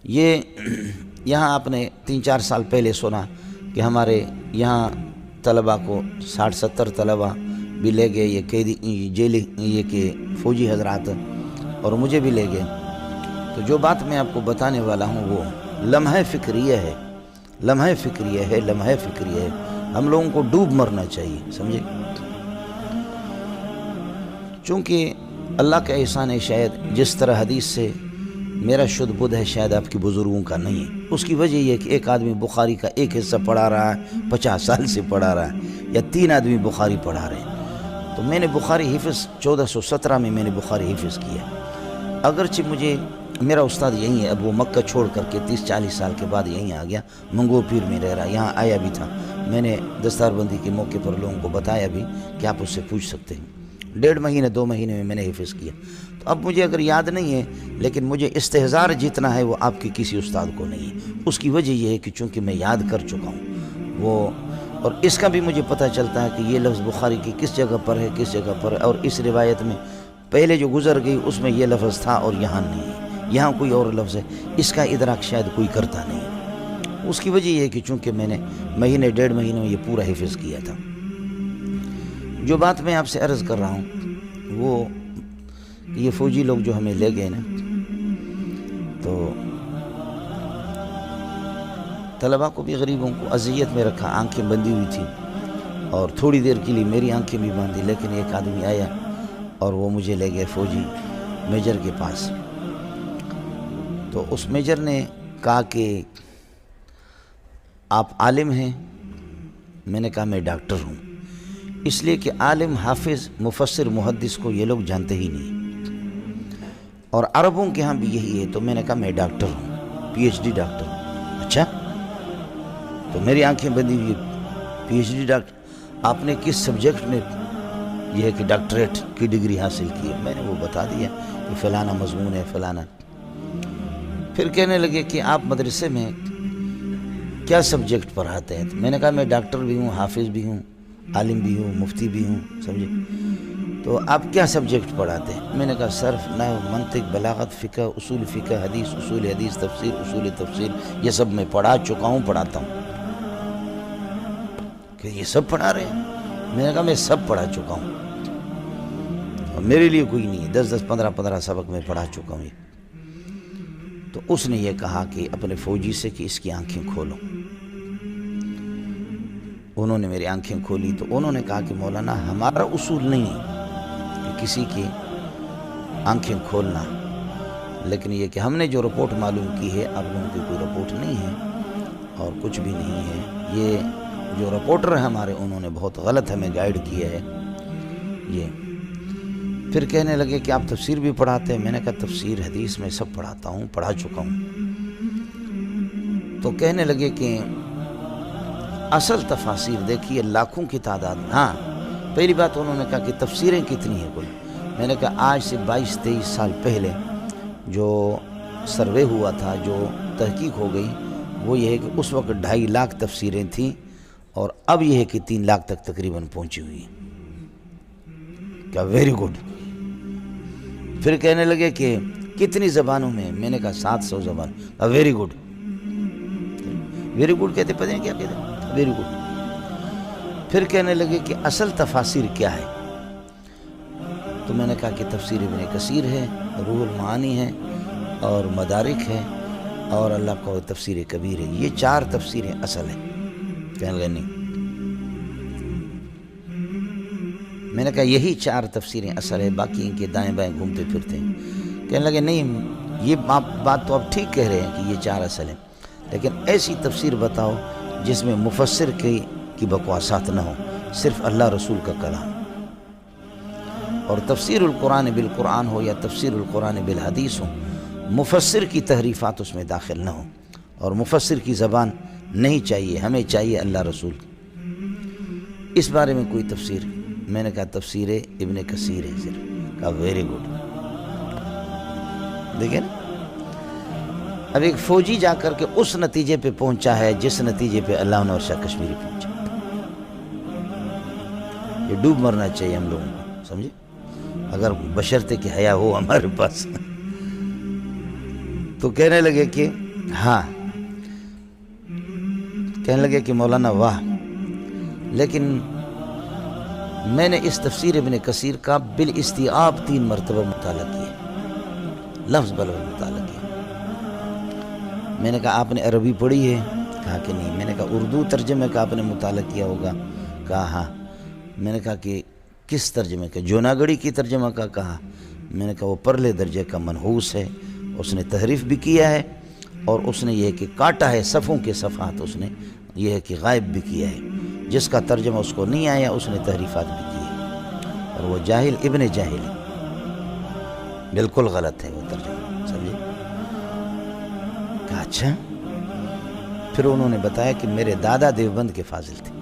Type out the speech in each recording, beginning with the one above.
یہ یہاں آپ نے 3-4 سال پہلے سنا کہ ہمارے یہاں طلباء کو 60-70 طلباء بھی لے گئے یہ قیدی یہ کہ فوجی حضرات، اور مجھے بھی لے گئے۔ تو جو بات میں آپ کو بتانے والا ہوں وہ لمحہ فکریہ ہے، لمحہ فکریہ ہے، لمحہ فکریہ ہے۔ ہم لوگوں کو ڈوب مرنا چاہیے، سمجھے؟ چونکہ اللہ کا احسان ہے، شاید جس طرح حدیث سے میرا شدھ بدھ ہے شاید آپ کی بزرگوں کا نہیں ہے۔ اس کی وجہ یہ کہ ایک آدمی بخاری کا ایک حصہ پڑھا رہا ہے، 50 سال سے پڑھا رہا ہے، یا 3 آدمی بخاری پڑھا رہے ہیں۔ تو میں نے بخاری حفظ 1417 میں میں نے بخاری حفظ کیا۔ اگرچہ مجھے میرا استاد یہیں ہے، اب وہ مکہ چھوڑ کر کے 30-40 سال کے بعد یہیں آ گیا، منگو پیر میں رہ رہا، یہاں آیا بھی تھا۔ میں نے دستار بندی کے موقع پر لوگوں کو بتایا بھی کہ آپ اس سے پوچھ سکتے ہیں۔ 1.5 مہینے 2 مہینے میں نے حفظ کیا۔ تو اب مجھے اگر یاد نہیں ہے، لیکن مجھے استحضار جتنا ہے وہ آپ کے کسی استاد کو نہیں ہے۔ اس کی وجہ یہ ہے کہ چونکہ میں یاد کر چکا ہوں وہ، اور اس کا بھی مجھے پتہ چلتا ہے کہ یہ لفظ بخاری کی کس جگہ پر ہے، کس جگہ پر ہے، اور اس روایت میں پہلے جو گزر گئی اس میں یہ لفظ تھا اور یہاں نہیں ہے، یہاں کوئی اور لفظ ہے۔ اس کا ادراک شاید کوئی کرتا نہیں ہے۔ اس کی وجہ یہ ہے کہ چونکہ میں نے 1.5 مہینے میں یہ پورا حفظ کیا تھا۔ جو بات میں آپ سے عرض کر رہا ہوں وہ یہ فوجی لوگ جو ہمیں لے گئے نا، تو طلباء کو بھی غریبوں کو اذیت میں رکھا، آنکھیں بندی ہوئی تھیں، اور تھوڑی دیر کے لیے میری آنکھیں بھی باندھی، لیکن ایک آدمی آیا اور وہ مجھے لے گئے فوجی میجر کے پاس۔ تو اس میجر نے کہا کہ آپ عالم ہیں؟ میں نے کہا میں ڈاکٹر ہوں، اس لیے کہ عالم، حافظ، مفسر، محدث کو یہ لوگ جانتے ہی نہیں، اور عربوں کے ہاں بھی یہی ہے۔ تو میں نے کہا میں ڈاکٹر ہوں، پی ایچ ڈی ڈاکٹر ہوں۔ اچھا، تو میری آنکھیں بندی ہوئی، پی ایچ ڈی ڈاکٹر، آپ نے کس سبجیکٹ میں یہ ہے کہ ڈاکٹریٹ کی ڈگری حاصل کی ہے؟ میں نے وہ بتا دیا کہ فلانا مضمون ہے، فلانا۔ پھر کہنے لگے کہ آپ مدرسے میں کیا سبجیکٹ پڑھاتے ہیں؟ تو میں نے کہا میں ڈاکٹر بھی ہوں، حافظ بھی ہوں، عالم بھی ہوں، مفتی بھی ہوں، سمجھے؟ تو آپ کیا سبجیکٹ پڑھاتے ہیں؟ میں نے کہا صرف، نحو، منطق، بلاغت، فقہ، اصول فقہ، حدیث، اصول حدیث، تفسیر، اصول تفسیر، یہ سب میں پڑھا چکا ہوں، پڑھاتا ہوں۔ کہ یہ سب پڑھا رہے ہیں؟ میں نے کہا میں سب پڑھا چکا ہوں، اور میرے لیے کوئی نہیں ہے، 10-10 15-15 سبق میں پڑھا چکا ہوں۔ تو اس نے یہ کہا کہ اپنے فوجی سے کہ اس کی آنکھیں کھولو۔ انہوں نے میری آنکھیں کھولی، تو انہوں نے کہا کہ مولانا ہمارا اصول نہیں ہے کہ کسی کی آنکھیں کھولنا، لیکن یہ کہ ہم نے جو رپورٹ معلوم کی ہے، آپ لوگوں کی کوئی رپورٹ نہیں ہے اور کچھ بھی نہیں ہے، یہ جو رپورٹر ہیں ہمارے انہوں نے بہت غلط ہمیں گائیڈ کیا ہے یہ۔ پھر کہنے لگے کہ آپ تفسیر بھی پڑھاتے ہیں؟ میں نے کہا تفسیر، حدیث میں سب پڑھاتا ہوں، پڑھا چکا ہوں۔ تو کہنے لگے کہ اصل تفاسیر دیکھیے لاکھوں کی تعداد میں۔ ہاں، پہلی بات انہوں نے کہا کہ تفسیریں کتنی ہیں کل؟ میں نے کہا آج سے 22-23 سال پہلے جو سروے ہوا تھا، جو تحقیق ہو گئی، وہ یہ ہے کہ اس وقت 2.5 لاکھ تفسیریں تھیں، اور اب یہ ہے کہ 3 لاکھ تک تقریباً پہنچی ہوئی ہیں۔ کہا ویری گڈ۔ پھر کہنے لگے کہ کتنی زبانوں میں؟ میں نے کہا 700 زبان۔ کہا ویری گڈ۔ ویری گڈ کہتے پتہ نہیں کیا کہتے، ویری گڈ۔ پھر کہنے لگے کہ اصل تفاسیر کیا ہے؟ تو میں نے کہا کہ تفسیر ابن کثیر ہے، روح المعانی ہے، اور مدارک ہے، اور اللہ کا تفسیر کبیر ہے، یہ 4 تفسیریں اصل ہیں۔ کہنے لگے نہیں۔ میں نے کہا یہی 4 تفسیریں اصل ہے، باقی ان کے دائیں بائیں گھومتے پھرتے ہیں۔ کہنے لگے نہیں، یہ بات تو آپ ٹھیک کہہ رہے ہیں کہ یہ 4 اصل ہیں، لیکن ایسی تفسیر بتاؤ جس میں مفسر کی بکواسات نہ ہو، صرف اللہ رسول کا کلام، اور تفسیر القرآن بالقرآن ہو یا تفسیر القرآن بالحدیث ہو، مفسر کی تحریفات اس میں داخل نہ ہو، اور مفسر کی زبان نہیں چاہیے، ہمیں چاہیے اللہ رسول۔ اس بارے میں کوئی تفسیر؟ میں نے کہا تفسیر ابن کثیر ہے صرف۔ کہا ویری گڈ۔ دیکھیں نا، اب ایک فوجی جا کر کے اس نتیجے پہ پہنچا ہے جس نتیجے پہ اللہ نور شاہ کشمیری پہنچا۔ یہ ڈوب مرنا چاہیے ہم لوگوں کو، سمجھے، اگر بشرطے کہ حیا ہو ہمارے پاس۔ تو کہنے لگے کہ ہاں کہنے لگے کہ مولانا واہ، لیکن میں نے اس تفسیر ابن کثیر کا بالاستیعاب 3 مرتبہ مطالعہ کیا، لفظ بلفظ مطالعہ کیا۔ میں نے کہا آپ نے عربی پڑھی ہے؟ کہا کہ نہیں۔ میں نے کہا اردو ترجمے کا آپ نے مطالعہ کیا ہوگا؟ کہا ہاں۔ میں نے کہا کہ کس ترجمے کا؟ جوناگڑی کی ترجمہ کا؟ کہا۔ میں نے کہا وہ پرلے درجے کا منحوس ہے، اس نے تحریف بھی کیا ہے، اور اس نے یہ کہ کاٹا ہے صفوں کے صفحات، اس نے یہ ہے کہ غائب بھی کیا ہے۔ جس کا ترجمہ اس کو نہیں آیا اس نے تحریفات بھی کی ہے، اور وہ جاہل ابن جاہل ہے، بالکل غلط ہے وہ ترجمہ، سمجھے؟ کہا اچھا۔ پھر انہوں نے بتایا کہ میرے دادا دیوبند کے فاضل تھے،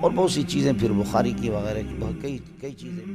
اور بہت سی چیزیں پھر بخاری کی وغیرہ کی، بہت کئی چیزیں۔